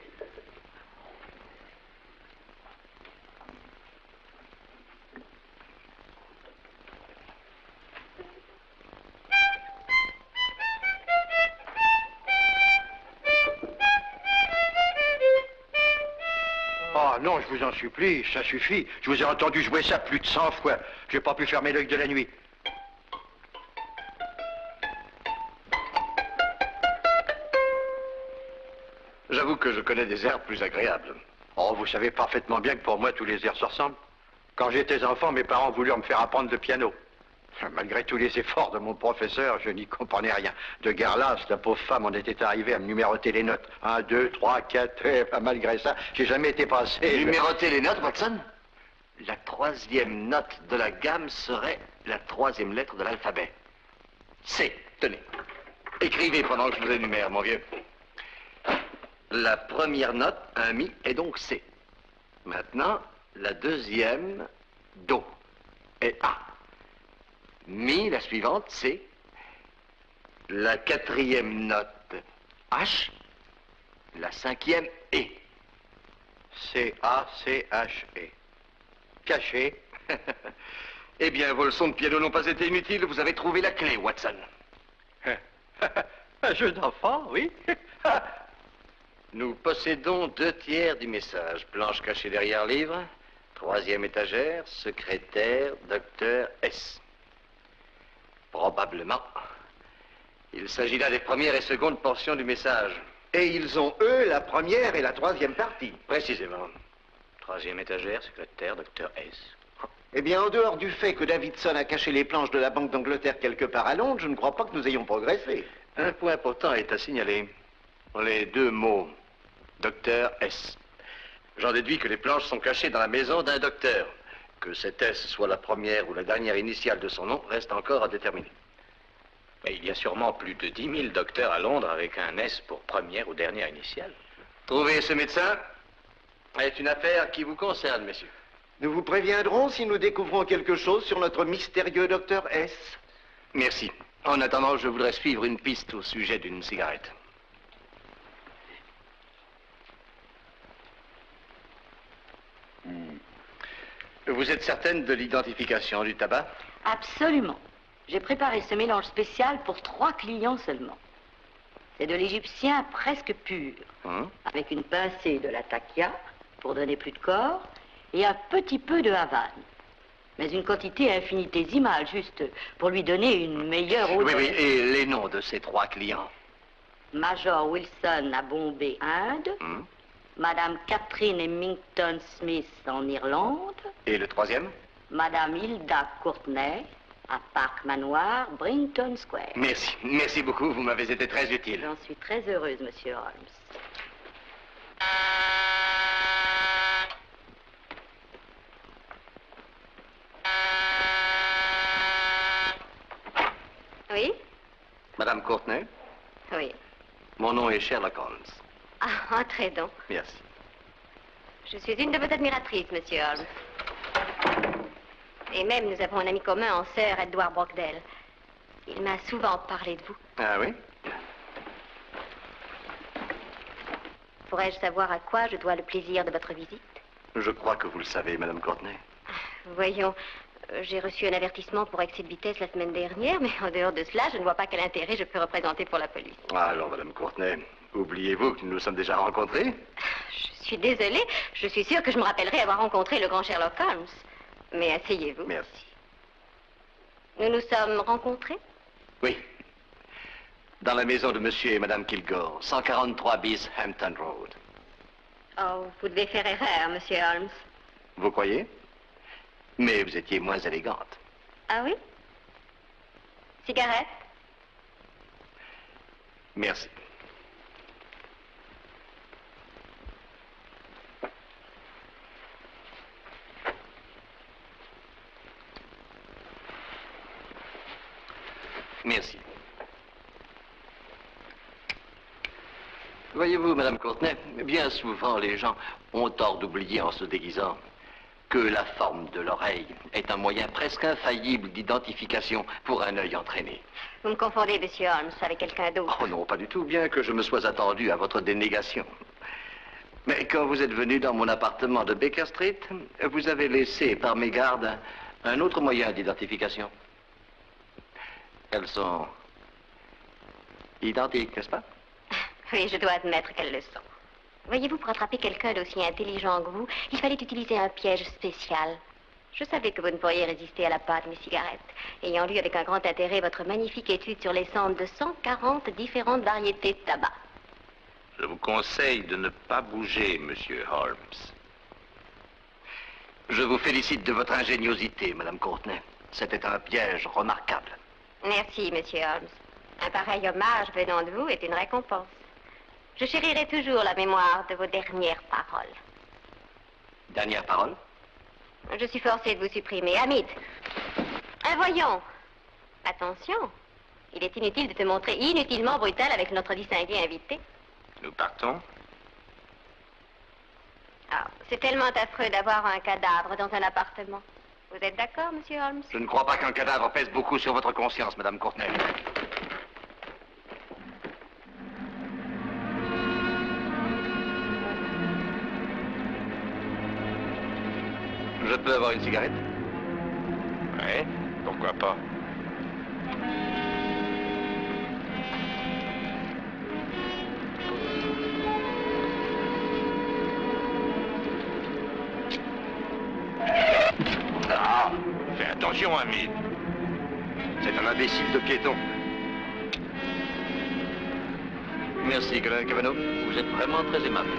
Oh non, je vous en supplie, ça suffit. Je vous ai entendu jouer ça plus de 100 fois. Je n'ai pas pu fermer l'œil de la nuit. J'avoue que je connais des airs plus agréables. Oh, vous savez parfaitement bien que pour moi, tous les airs se ressemblent. Quand j'étais enfant, mes parents voulurent me faire apprendre le piano. Malgré tous les efforts de mon professeur, je n'y comprenais rien. De Garlas, la pauvre femme, en était arrivée à me numéroter les notes. 1, 2, 3, 4, et malgré ça, j'ai jamais été passé. Numéroter les notes, Watson? La 3e note de la gamme serait la 3e lettre de l'alphabet. C. Tenez. Écrivez pendant que je vous énumère, mon vieux. La première note, un mi, est donc C. Maintenant, la 2e, Do, et A. Mi, la suivante, C. La 4e note, H. La 5e, E. C-A-C-H-E. Caché. Eh bien, vos leçons de piano n'ont pas été inutiles. Vous avez trouvé la clé, Watson. Un jeu d'enfant, oui. Nous possédons 2/3 du message. Planche cachée derrière livre, 3e étagère, secrétaire, docteur S. Probablement. Il s'agit là des premières et secondes portions du message. Et ils ont, eux, la première et la 3e partie. Précisément. 3e étagère, secrétaire, docteur S. Eh bien, en dehors du fait que Davidson a caché les planches de la Banque d'Angleterre quelque part à Londres, je ne crois pas que nous ayons progressé. Un point important est à signaler. Les 2 mots, docteur S. J'en déduis que les planches sont cachées dans la maison d'un docteur. Que cet S soit la première ou la dernière initiale de son nom reste encore à déterminer. Mais il y a sûrement plus de 10 000 docteurs à Londres avec un S pour première ou dernière initiale. Trouver ce médecin est une affaire qui vous concerne, messieurs. Nous vous préviendrons si nous découvrons quelque chose sur notre mystérieux docteur S. Merci. En attendant, je voudrais suivre une piste au sujet d'une cigarette. Vous êtes certaine de l'identification du tabac? Absolument. J'ai préparé ce mélange spécial pour 3 clients seulement. C'est de l'égyptien presque pur, avec une pincée de la takia pour donner plus de corps et un petit peu de Havane. Mais une quantité infinitésimale, juste pour lui donner une meilleure odeur. Oui, et les noms de ces 3 clients? Major Wilson à Bombay, Inde. Madame Catherine Hemington Smith en Irlande. Et le 3e? Madame Hilda Courtney à Park Manoir, Brinton Square. Merci. Merci beaucoup. Vous m'avez été très utile. J'en suis très heureuse, monsieur Holmes. Oui? Madame Courtney? Oui. Mon nom est Sherlock Holmes. Ah, entrez donc. Merci. Je suis une de vos admiratrices, monsieur Holmes. Et même, nous avons un ami commun en sœur, Edward Brockdale. Il m'a souvent parlé de vous. Ah oui? Pourrais-je savoir à quoi je dois le plaisir de votre visite? Je crois que vous le savez, Madame Courtney. Voyons, j'ai reçu un avertissement pour excès de vitesse la semaine dernière, mais en dehors de cela, je ne vois pas quel intérêt je peux représenter pour la police. Ah, alors, Madame Courtney, oubliez-vous que nous nous sommes déjà rencontrés? Je suis désolée, je suis sûre que je me rappellerai avoir rencontré le grand Sherlock Holmes. Mais asseyez-vous. Merci. Nous nous sommes rencontrés? Oui. Dans la maison de Monsieur et Madame Kilgore, 143 bis Hampton Road. Oh, vous devez faire erreur, monsieur Holmes. Vous croyez? Mais vous étiez moins élégante. Ah oui? Cigarette? Merci. Merci. Voyez-vous, Madame Courtney, bien souvent les gens ont tort d'oublier en se déguisant que la forme de l'oreille est un moyen presque infaillible d'identification pour un œil entraîné. Vous me confondez, monsieur Holmes, avec quelqu'un d'autre. Oh non, pas du tout, bien que je me sois attendu à votre dénégation. Mais quand vous êtes venu dans mon appartement de Baker Street, vous avez laissé par mégarde un autre moyen d'identification. Elles sont identiques, n'est-ce pas? Oui, je dois admettre qu'elles le sont. Voyez-vous, pour attraper quelqu'un d'aussi intelligent que vous, il fallait utiliser un piège spécial. Je savais que vous ne pourriez résister à la pâte de mes cigarettes, ayant lu avec un grand intérêt votre magnifique étude sur les cendres de 140 différentes variétés de tabac. Je vous conseille de ne pas bouger, monsieur Holmes. Je vous félicite de votre ingéniosité, Madame Courtney. C'était un piège remarquable. Merci, monsieur Holmes. Un pareil hommage venant de vous est une récompense. Je chérirai toujours la mémoire de vos dernières paroles. Dernière parole? Je suis forcée de vous supprimer. Hamid. Voyons. Attention. Il est inutile de te montrer inutilement brutal avec notre distingué invité. Nous partons? Ah, c'est tellement affreux d'avoir un cadavre dans un appartement. Vous êtes d'accord, monsieur Holmes? Je ne crois pas qu'un cadavre pèse beaucoup sur votre conscience, Madame Courtney. Je peux avoir une cigarette? Oui, pourquoi pas. Ah, fais attention, ami. C'est un imbécile de piéton. Merci, colonel Cavanaugh. Vous êtes vraiment très aimable.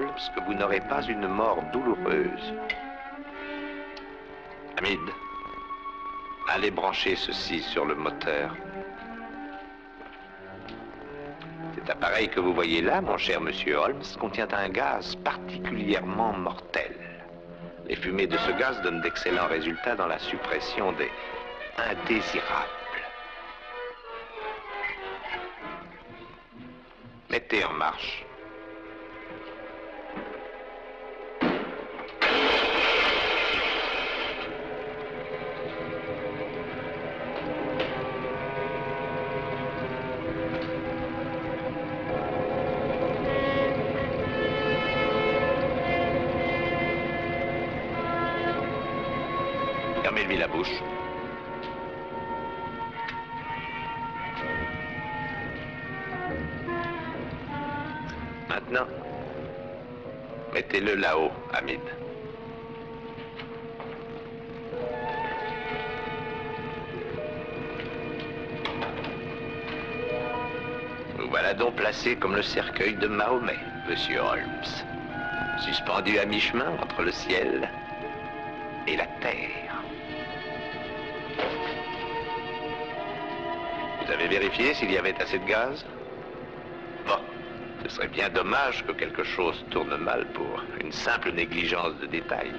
Holmes, que vous n'aurez pas une mort douloureuse. Hamid, allez brancher ceci sur le moteur. Cet appareil que vous voyez là, mon cher monsieur Holmes, contient un gaz particulièrement mortel. Les fumées de ce gaz donnent d'excellents résultats dans la suppression des indésirables. Mettez en marche. Fermez-lui la bouche. Maintenant, mettez-le là-haut, Hamid. Vous voilà donc placé comme le cercueil de Mahomet, monsieur Holmes, suspendu à mi-chemin entre le ciel et la terre. Vous avez vérifié s'il y avait assez de gaz? Bon. Ce serait bien dommage que quelque chose tourne mal pour une simple négligence de détail.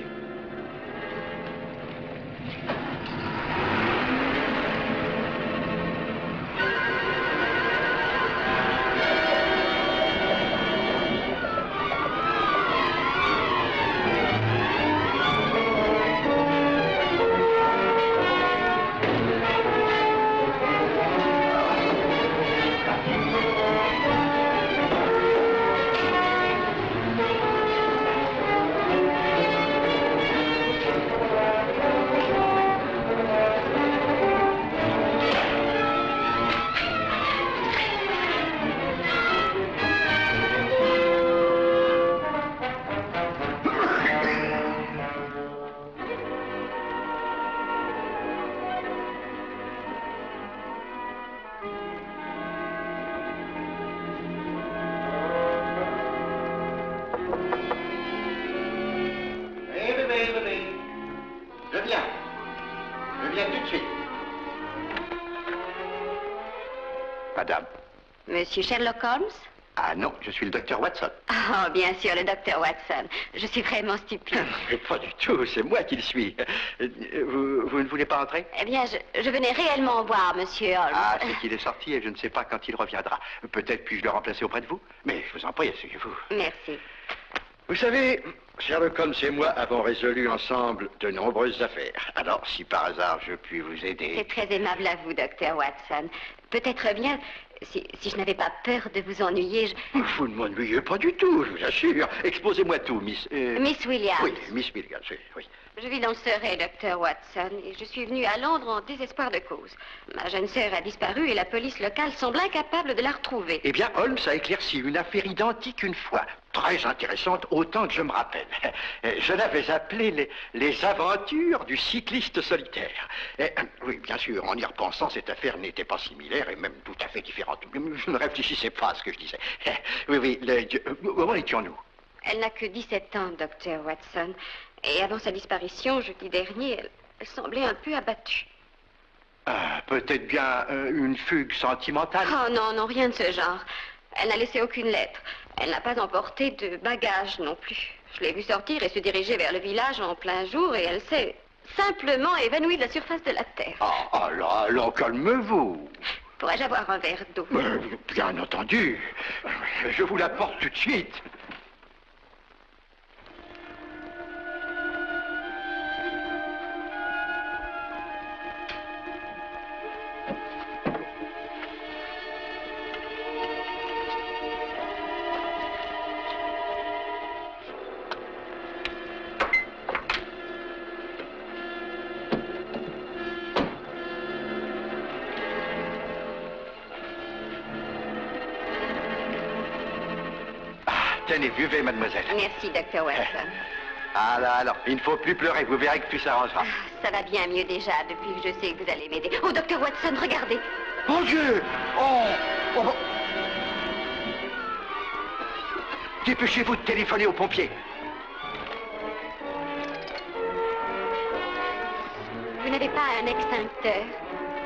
Madame. Monsieur Sherlock Holmes? Ah non, je suis le docteur Watson. Oh, bien sûr, le docteur Watson. Je suis vraiment stupide. Mais pas du tout, c'est moi qui le suis. Vous ne voulez pas entrer? Eh bien, je venais réellement voir monsieur Holmes. Ah, c'est qu'il est sorti et je ne sais pas quand il reviendra. Peut-être puis-je le remplacer auprès de vous? Mais je vous en prie, asseyez-vous. Merci. Vous savez, Sherlock Holmes et moi avons résolu ensemble de nombreuses affaires. Alors, si par hasard je puis vous aider... C'est très aimable à vous, docteur Watson. Peut-être bien, si je n'avais pas peur de vous ennuyer, Vous ne m'ennuyez pas du tout, je vous assure. Exposez-moi tout, Miss... Miss Williams. Oui, Miss Williams, oui. Je vis dans le Surrey, docteur Watson, et je suis venue à Londres en désespoir de cause. Ma jeune sœur a disparu et la police locale semble incapable de la retrouver. Eh bien, Holmes a éclairci une affaire identique une fois. Très intéressante, autant que je me rappelle. Je l'avais appelée les aventures du cycliste solitaire. Oui, bien sûr, en y repensant, cette affaire n'était pas similaire et même tout à fait différente. Je ne réfléchissais pas à ce que je disais. Oui, où en étions-nous? Elle n'a que 17 ans, docteur Watson. Et avant sa disparition, jeudi dernier, elle semblait un peu abattue. Ah, peut-être bien une fugue sentimentale? Oh non, rien de ce genre. Elle n'a laissé aucune lettre. Elle n'a pas emporté de bagages non plus. Je l'ai vue sortir et se diriger vers le village en plein jour et elle s'est simplement évanouie de la surface de la terre. Ah là, calmez-vous. Pourrais-je avoir un verre d'eau? Bien entendu. Je vous l'apporte tout de suite. Tenez, buvez, mademoiselle. Merci, docteur Watson. Ah là, alors, il ne faut plus pleurer, vous verrez que tout s'arrangera. Ça va bien mieux déjà, depuis que je sais que vous allez m'aider. Oh, docteur Watson, regardez. Mon Dieu! Dépêchez-vous de téléphoner aux pompiers. Vous n'avez pas un extincteur?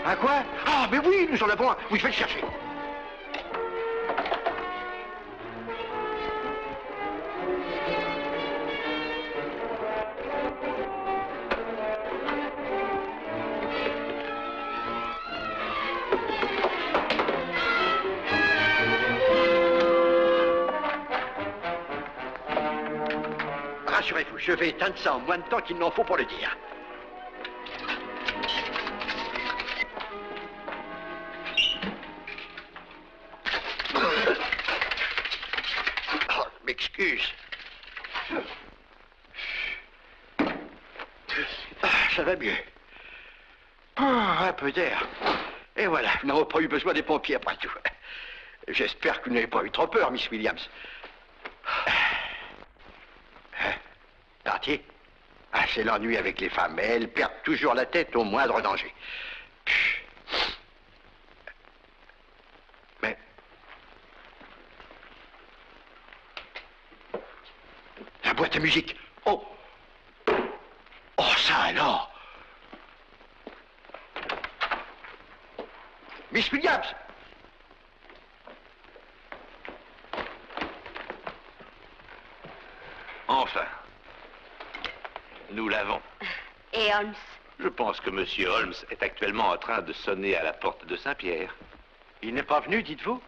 Un quoi? Ah, mais oui, nous en avons un. Oui, je vais le chercher. Rassurez-vous, je vais éteindre ça en moins de temps qu'il n'en faut pour le dire. Oh, m'excuse. Ça va mieux. Oh, un peu d'air. Et voilà, nous n'avons pas eu besoin des pompiers après tout. J'espère que vous n'avez pas eu trop peur, Miss Williams. Darty? Ah, c'est l'ennui avec les femmes. Elles perdent toujours la tête au moindre danger. Mais... la boîte à musique. Oh! Oh, ça alors! Miss Williams! Enfin. Nous l'avons. Et Holmes? Je pense que Monsieur Holmes est actuellement en train de sonner à la porte de Saint-Pierre. Il n'est pas venu, dites-vous?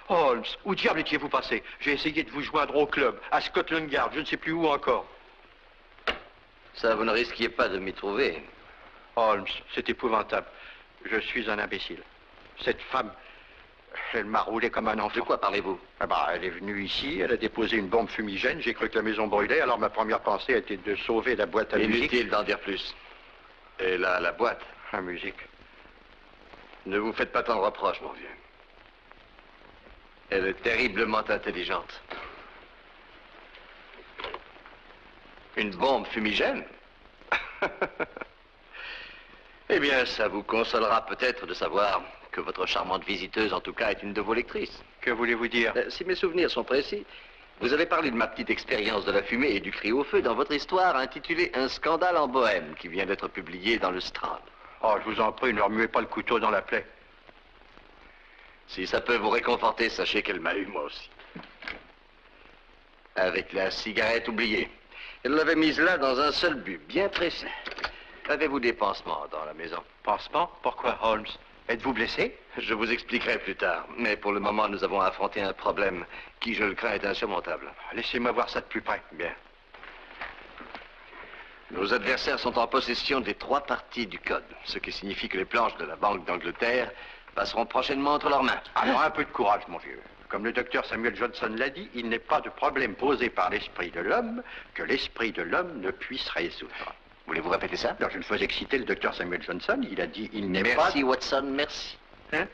Oh, Holmes, où diable étiez-vous passé? J'ai essayé de vous joindre au club, à Scotland Yard, je ne sais plus où encore. Ça, vous ne risquiez pas de m'y trouver. Holmes, c'est épouvantable. Je suis un imbécile. Cette femme, elle m'a roulé comme un enfant. De quoi parlez-vous? Ah bah, elle est venue ici, elle a déposé une bombe fumigène, j'ai cru que la maison brûlait, alors ma première pensée a été de sauver la boîte à musique. Inutile d'en dire plus. Et là, la boîte. La musique. Ne vous faites pas tant de reproches, mon vieux. Elle est terriblement intelligente. Une bombe fumigène? Eh bien, ça vous consolera peut-être de savoir que votre charmante visiteuse, en tout cas, est une de vos lectrices. Que voulez-vous dire? Si mes souvenirs sont précis, vous avez parlé de ma petite expérience de la fumée et du cri au feu dans votre histoire intitulée « Un scandale en Bohème » qui vient d'être publiée dans le Strand. Oh, je vous en prie, ne remuez pas le couteau dans la plaie. Si ça peut vous réconforter, sachez qu'elle m'a eu, moi aussi. Avec la cigarette oubliée. Elle l'avait mise là dans un seul but, bien précis. Avez-vous des pansements dans la maison? Pansements? Pourquoi, Holmes? Êtes-vous blessé? Je vous expliquerai plus tard. Mais pour le moment, nous avons affronté un problème qui, je le crains, est insurmontable. Laissez-moi voir ça de plus près. Bien. Nos adversaires sont en possession des 3 parties du code, ce qui signifie que les planches de la Banque d'Angleterre passeront prochainement entre leurs mains. Alors, un peu de courage, mon vieux. Comme le docteur Samuel Johnson l'a dit, il n'est pas de problème posé par l'esprit de l'homme que l'esprit de l'homme ne puisse résoudre. Voulez-vous répéter ça? Non, je ne faisais que citer le docteur Samuel Johnson. Il a dit, il n'est pas... Merci, Watson, merci. Hein?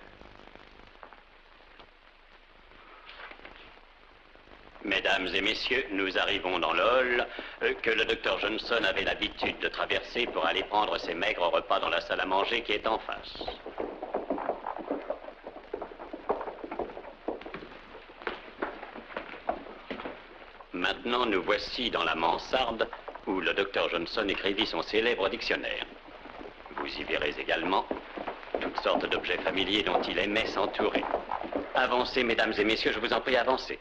Mesdames et messieurs, nous arrivons dans le hall que le docteur Johnson avait l'habitude de traverser pour aller prendre ses maigres repas dans la salle à manger qui est en face. Maintenant, nous voici dans la mansarde où le docteur Johnson écrivit son célèbre dictionnaire. Vous y verrez également toutes sortes d'objets familiers dont il aimait s'entourer. Avancez, mesdames et messieurs, je vous en prie, avancez.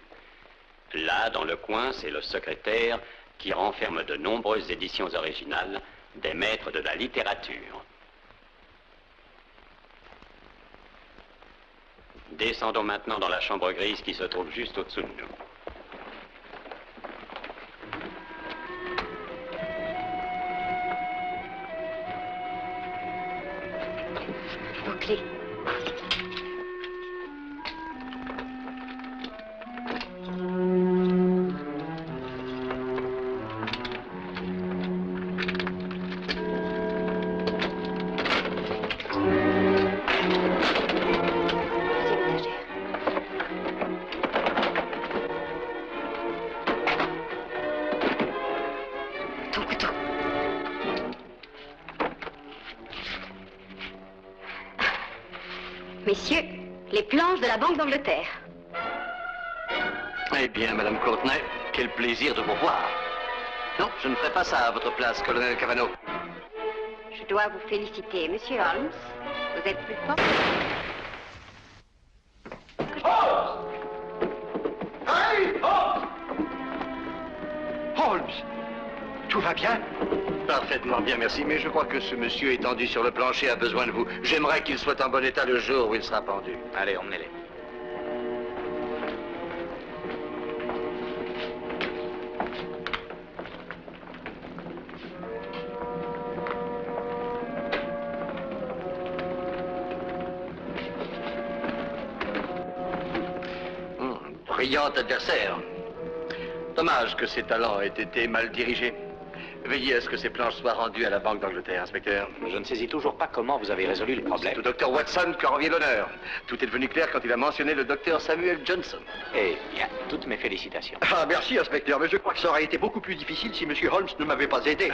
Là, dans le coin, c'est le secrétaire qui renferme de nombreuses éditions originales des maîtres de la littérature. Descendons maintenant dans la chambre grise qui se trouve juste au-dessous de nous. Vos clés. Messieurs, les planches de la Banque d'Angleterre. Eh bien, Madame Courtenay, quel plaisir de vous voir. Non, je ne ferai pas ça à votre place, colonel Cavanaugh. Je dois vous féliciter, Monsieur Holmes. Vous êtes plus fort. Holmes! Tout va bien? Parfaitement bien, merci, mais je crois que ce monsieur étendu sur le plancher a besoin de vous. J'aimerais qu'il soit en bon état le jour où il sera pendu. Allez, emmenez-les. Brillant adversaire. Dommage que ses talents aient été mal dirigés. Veillez à ce que ces planches soient rendues à la Banque d'Angleterre, inspecteur. Je ne saisis toujours pas comment vous avez résolu le problème. C'est au docteur Watson que revient l'honneur. Tout est devenu clair quand il a mentionné le docteur Samuel Johnson. Eh bien, toutes mes félicitations. Ah, merci, inspecteur, mais je crois que ça aurait été beaucoup plus difficile si Monsieur Holmes ne m'avait pas aidé.